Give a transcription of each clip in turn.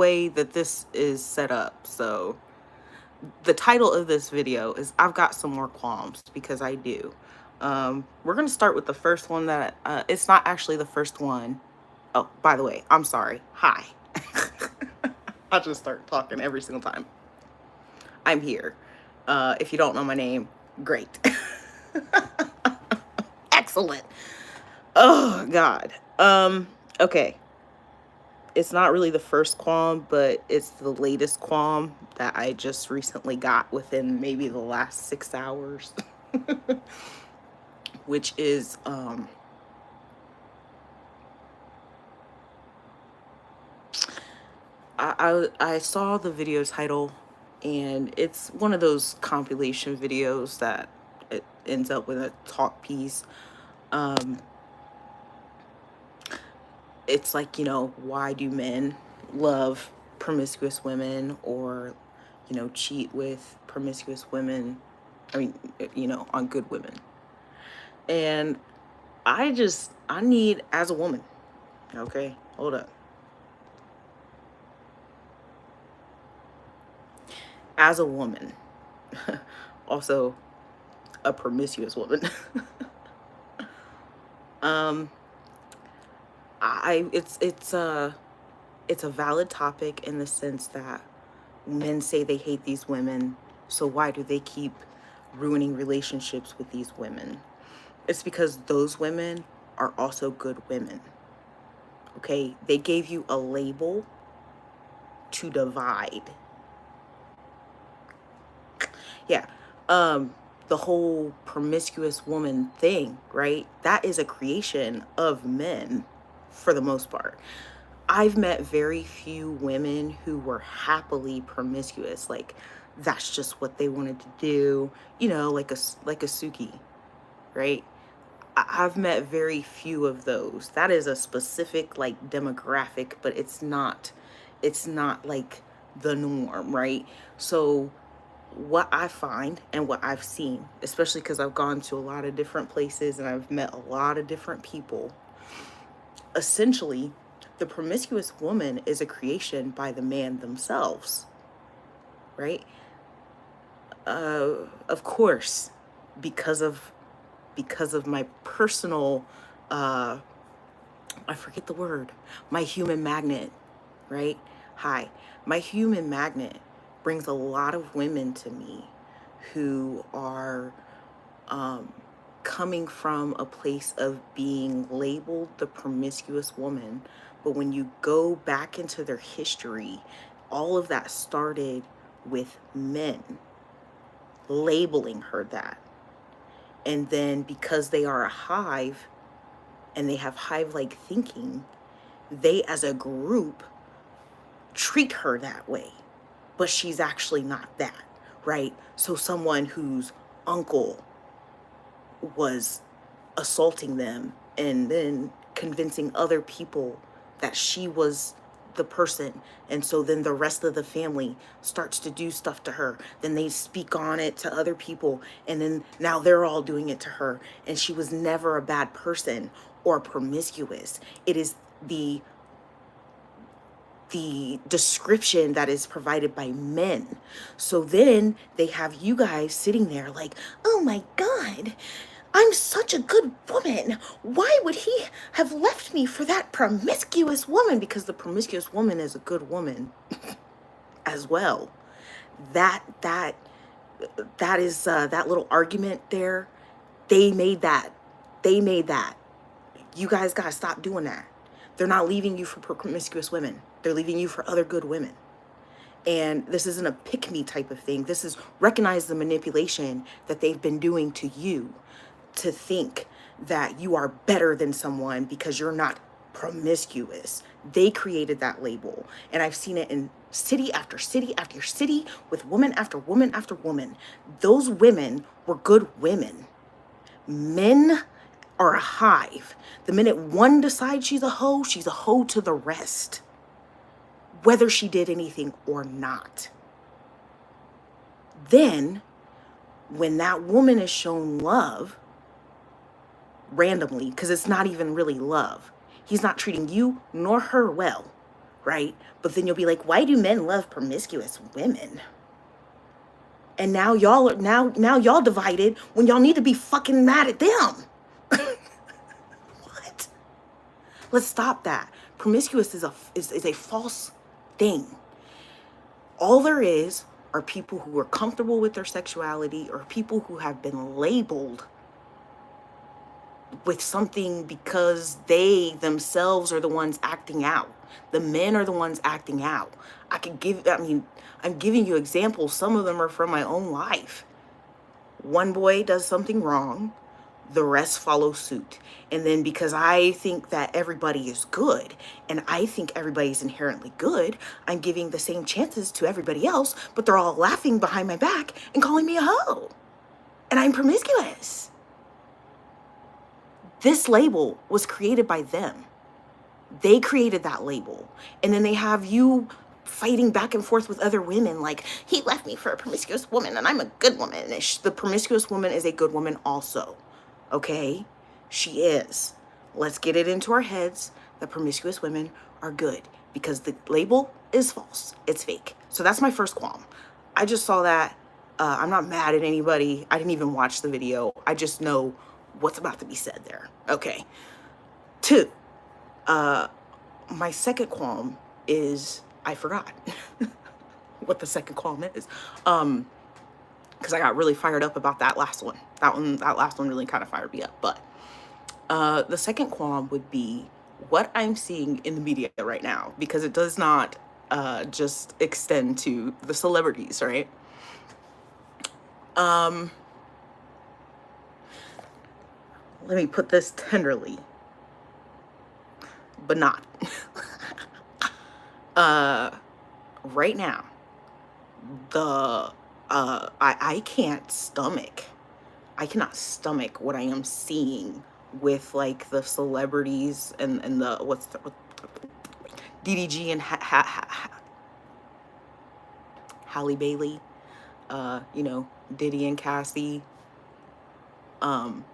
way that this is set up. So the title of this video is I've got some more qualms, because I do. We're going to start with the first one that it's not actually the first one. Oh, by the way, I'm sorry. Hi. I just start talking every single time. I'm here. If you don't know my name, great. Excellent. Oh God. Okay. It's not really the first qualm, but it's the latest qualm that I just recently got within maybe the last 6 hours, which is I saw the video title, and it's one of those compilation videos that it ends up with a talk piece. It's like, why do men love promiscuous women, or, cheat with promiscuous women? I mean, on good women. And I need, as a woman, okay, hold up. As a woman, also a promiscuous woman, um, it's a valid topic in the sense that men say they hate these women, so why do they keep ruining relationships with these women? It's because those women are also good women. Okay, they gave you a label to divide. Yeah. The whole promiscuous woman thing, right? That is a creation of men for the most part. I've met very few women who were happily promiscuous. Like, that's just what they wanted to do, like a Suki, right? I've met very few of those. That is a specific like demographic, but it's not like the norm, right? So what I find and what I've seen, especially because I've gone to a lot of different places and I've met a lot of different people, essentially, the promiscuous woman is a creation by the man themselves, right? Of course, because of my personal, I forget the word, my human magnet, right? Hi, my human magnet brings a lot of women to me who are coming from a place of being labeled the promiscuous woman. But when you go back into their history, all of that started with men labeling her that. And then because they are a hive and they have hive-like thinking, they as a group treat her that way. But she's actually not that, right? So someone whose uncle was assaulting them and then convincing other people that she was the person, and so then the rest of the family starts to do stuff to her, then they speak on it to other people, and then now they're all doing it to her, and she was never a bad person or promiscuous. It is the description that is provided by men. So then they have you guys sitting there like, oh my God, I'm such a good woman. Why would he have left me for that promiscuous woman? Because the promiscuous woman is a good woman as well. That is that little argument there. They made that. They made that. You guys gotta stop doing that. They're not leaving you for promiscuous women. They're leaving you for other good women. And this isn't a pick-me type of thing. This is recognize the manipulation that they've been doing to you, to think that you are better than someone because you're not promiscuous. They created that label. And I've seen it in city after city after city with woman after woman after woman. Those women were good women. Men are a hive. The minute one decides she's a hoe to the rest, whether she did anything or not. Then, when that woman is shown love, randomly, because it's not even really love, he's not treating you nor her well, right? But then you'll be like, why do men love promiscuous women? And now y'all divided when y'all need to be fucking mad at them. What? Let's stop that. Promiscuous is a false thing. All there is are people who are comfortable with their sexuality, or people who have been labeled with something because they themselves are the ones acting out. The men are the ones acting out. I'm giving you examples. Some of them are from my own life. One boy does something wrong, the rest follow suit. And then because I think that everybody is good, and I think everybody's inherently good, I'm giving the same chances to everybody else, but they're all laughing behind my back and calling me a hoe. And I'm promiscuous. This label was created by them. They created that label. And then they have you fighting back and forth with other women like, he left me for a promiscuous woman and I'm a good woman. And the promiscuous woman is a good woman also. Okay? She is. Let's get it into our heads that promiscuous women are good, because the label is false. It's fake. So that's my first qualm. I just saw that. I'm not mad at anybody. I didn't even watch the video. I just know what's about to be said there. Okay. 2, my second qualm is, I forgot what the second qualm is. Because I got really fired up about that last one. That last one really kind of fired me up. But the second qualm would be what I'm seeing in the media right now, because it does not just extend to the celebrities, right? Let me put this tenderly, but not. Right now, I cannot stomach what I am seeing with like the celebrities and the DDG and Halle Bailey, Diddy and Cassie. I'm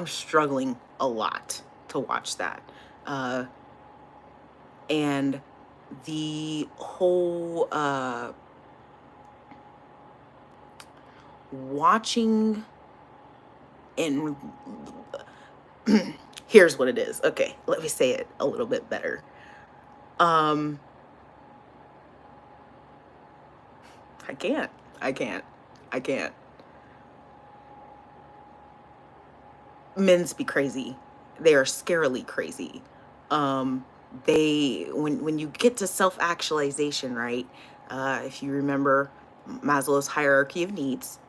struggling a lot to watch that. And the whole watching and here's what it is. Okay, let me say it a little bit better. I can't. Men's be crazy. They are scarily crazy. When you get to self-actualization, right? If you remember Maslow's hierarchy of needs,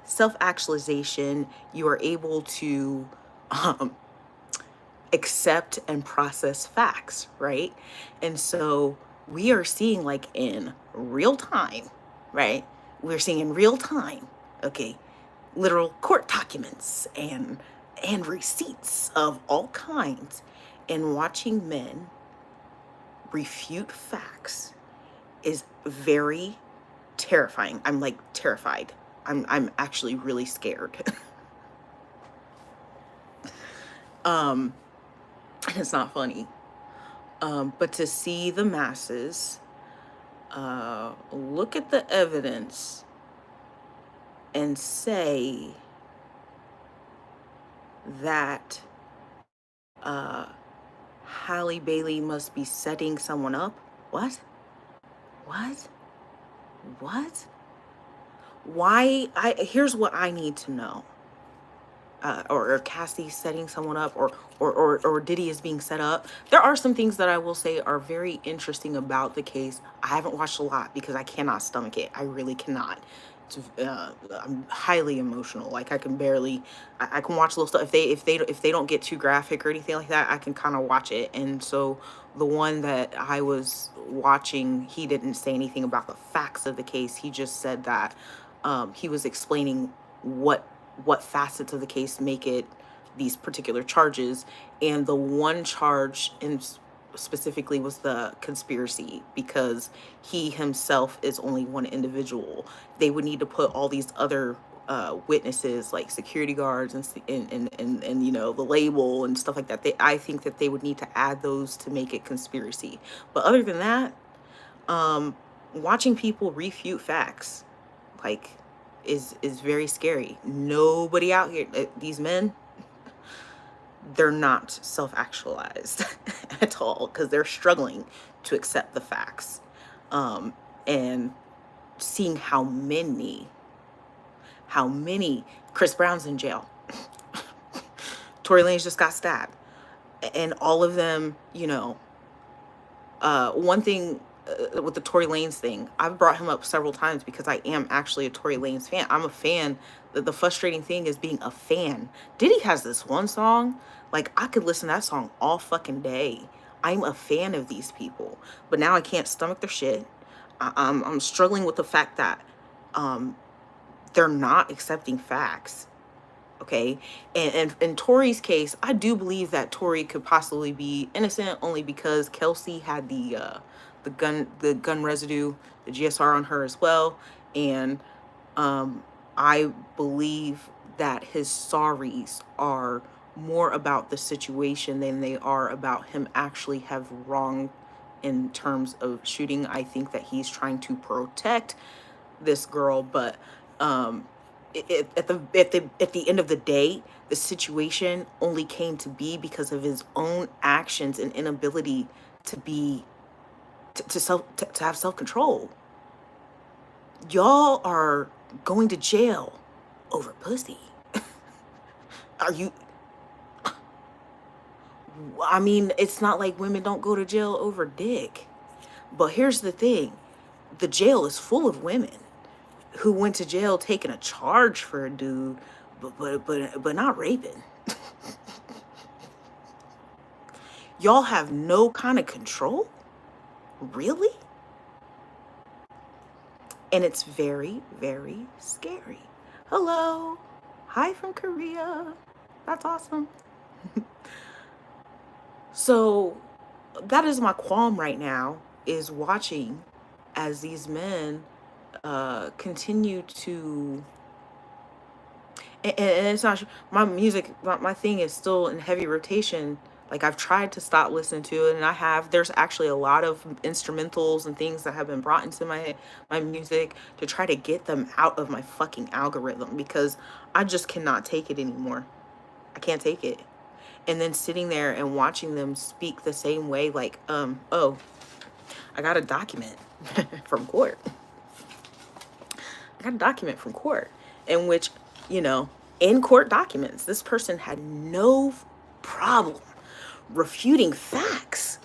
self-actualization, you are able to accept and process facts, right? And so we are seeing like in real time, right? We're seeing in real time, okay, literal court documents and receipts of all kinds, and watching men refute facts is very terrifying. I'm like terrified. I'm actually really scared. And it's not funny. But to see the masses look at the evidence and say that Halle Bailey must be setting someone up. What? Why? Here's what I need to know. Or Cassie setting someone up, or Diddy is being set up. There are some things that I will say are very interesting about the case. I haven't watched a lot because I cannot stomach it. I really cannot. I'm highly emotional. Like I can barely. I can watch little stuff if they don't get too graphic or anything like that. I can kind of watch it. And so the one that I was watching, he didn't say anything about the facts of the case. He just said that he was explaining what facets of the case make it these particular charges, and the one charge in specifically was the conspiracy, because he himself is only one individual. They would need to put all these other witnesses like security guards and the label and stuff like that. I think that they would need to add those to make it conspiracy. But other than that, Watching people refute facts, like, is very scary. Nobody out here, these men, they're not self-actualized at all, because they're struggling to accept the facts. And seeing how many Chris Brown's in jail. Tory Lanez just got stabbed. And all of them, one thing with the Tory Lanez thing, I've brought him up several times because I am actually a Tory Lanez fan. I'm a fan. The frustrating thing is being a fan. Diddy has this one song, like, I could listen to that song all fucking day. I'm a fan of these people, but now I can't stomach their shit. I'm struggling with the fact that they're not accepting facts. Okay. And in Tory's case, I do believe that Tory could possibly be innocent, only because Kelsey had the gun residue, the GSR on her as well. And I believe that his sorries are more about the situation than they are about him actually have wrong in terms of shooting. I think that he's trying to protect this girl, but at the end of the day, the situation only came to be because of his own actions and inability to be to have self-control. Y'all are going to jail over pussy. Are you? I mean, it's not like women don't go to jail over dick. But here's the thing. The jail is full of women who went to jail taking a charge for a dude, but not raping. Y'all have no kind of control? Really? And it's very, very scary. Hello. Hi from Korea. That's awesome. So that is my qualm right now, is watching as these men continue to, and it's not my music, my thing is still in heavy rotation. Like, I've tried to stop listening to it, and there's actually a lot of instrumentals and things that have been brought into my music to try to get them out of my fucking algorithm, because I just cannot take it anymore. I can't take it. And then sitting there and watching them speak the same way, like, oh, I got a document from court. I got a document from court in which, in court documents, this person had no problem refuting facts.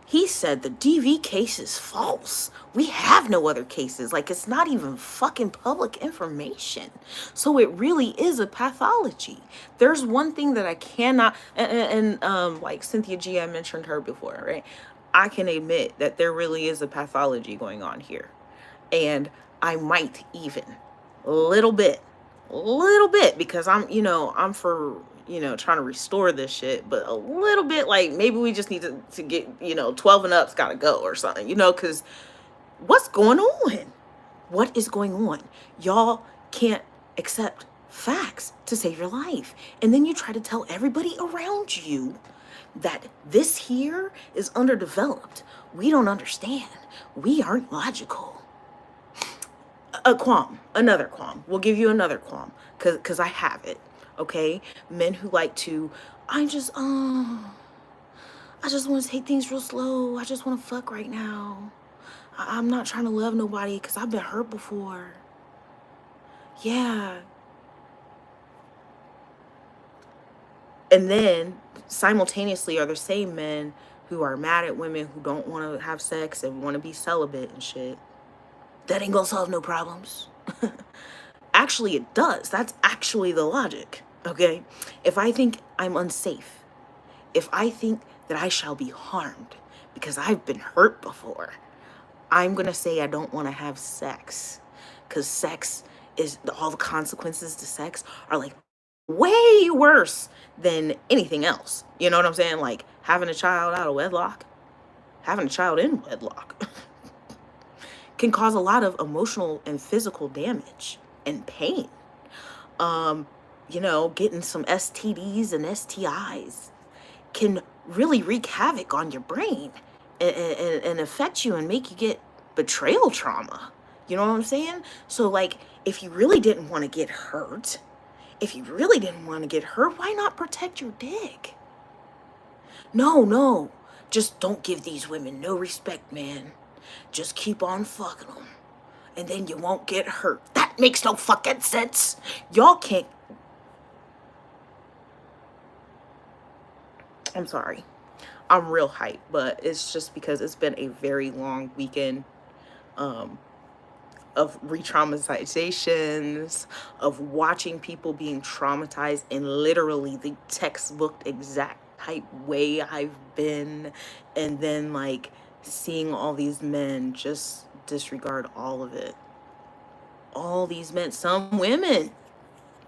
He said the DV case is false. We have no other cases. Like, it's not even fucking public information. So it really is a pathology. There's one thing that I cannot, and like Cynthia G, I mentioned her before, right? I can admit that there really is a pathology going on here. And I might even, little bit, because I'm for, trying to restore this shit, but a little bit, like, maybe we just need to get, 12 and up's gotta go or something, because what's going on? What is going on? Y'all can't accept facts to save your life. And then you try to tell everybody around you that this here is underdeveloped. We don't understand. We aren't logical. A qualm, another qualm. We'll give you another qualm, because I have it. Okay, men who like to, I just want to take things real slow. I just want to fuck right now. I'm not trying to love nobody because I've been hurt before. Yeah. And then simultaneously are the same men who are mad at women who don't want to have sex and want to be celibate and shit. That ain't gonna solve no problems. Actually, it does. That's actually the logic, okay? If I think I'm unsafe, if I think that I shall be harmed because I've been hurt before, I'm gonna say I don't want to have sex, because sex is, all the consequences to sex are like way worse than anything else. You know what I'm saying? Like having a child out of wedlock, having a child in wedlock can cause a lot of emotional and physical damage and pain. Getting some STDs and STIs can really wreak havoc on your brain and affect you and make you get betrayal trauma. You know what I'm saying? So like, if you really didn't want to get hurt, why not protect your dick? No, just don't give these women no respect, man. Just keep on fucking them, and then you won't get hurt. That makes no fucking sense. Y'all can't. I'm sorry. I'm real hyped, but it's just because it's been a very long weekend um, of re-traumatizations, of watching people being traumatized in literally the textbook exact type way I've been, and then like seeing all these men just disregard all of it. All these men, some women,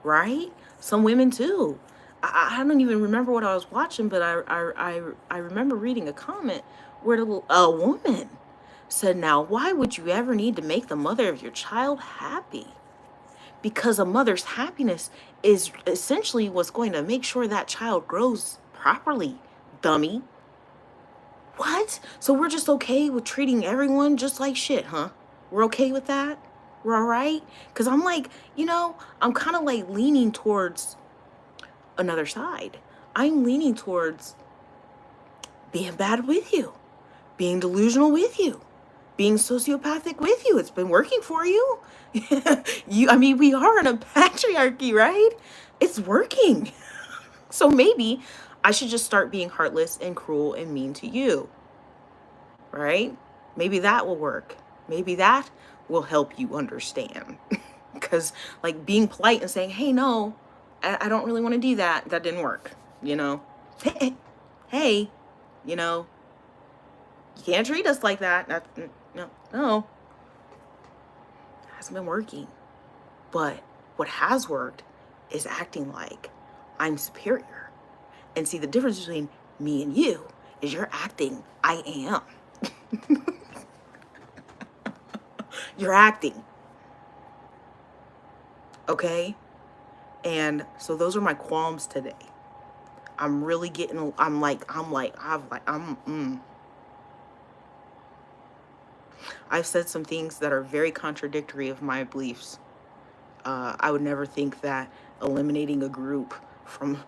right? Some women too. I don't even remember what I was watching, but I remember reading a comment where a woman said, now, why would you ever need to make the mother of your child happy? Because a mother's happiness is essentially what's going to make sure that child grows properly, dummy. What? So we're just okay with treating everyone just like shit, huh? We're okay with that? We're all right? Because I'm like, I'm kind of like leaning towards another side. I'm leaning towards being bad with you, being delusional with you, being sociopathic with you. It's been working for you. We are in a patriarchy, right? It's working. So maybe I should just start being heartless and cruel and mean to you, right? Maybe that will work. Maybe that will help you understand. Because like being polite and saying, hey, no, I don't really want to do that. That didn't work, Hey, you can't treat us like that. No, it hasn't been working. But what has worked is acting like I'm superior. And see, the difference between me and you is you're acting I am. You're acting. Okay? And so those are my qualms today. I'm really getting, I've said some things that are very contradictory of my beliefs. I would never think that eliminating a group from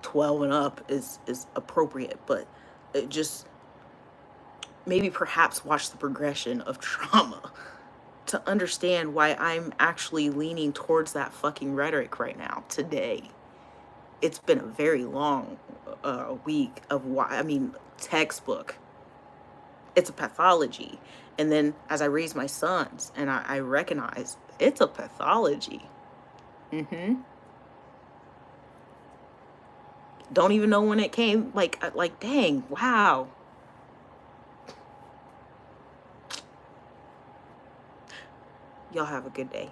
12 and up is appropriate, but it just maybe perhaps watch the progression of trauma to understand why I'm actually leaning towards that fucking rhetoric right now today. It's been a very long week of textbook. It's a pathology. And then as I raise my sons and I recognize it's a pathology. Don't even know when it came. Like dang, wow. Y'all have a good day.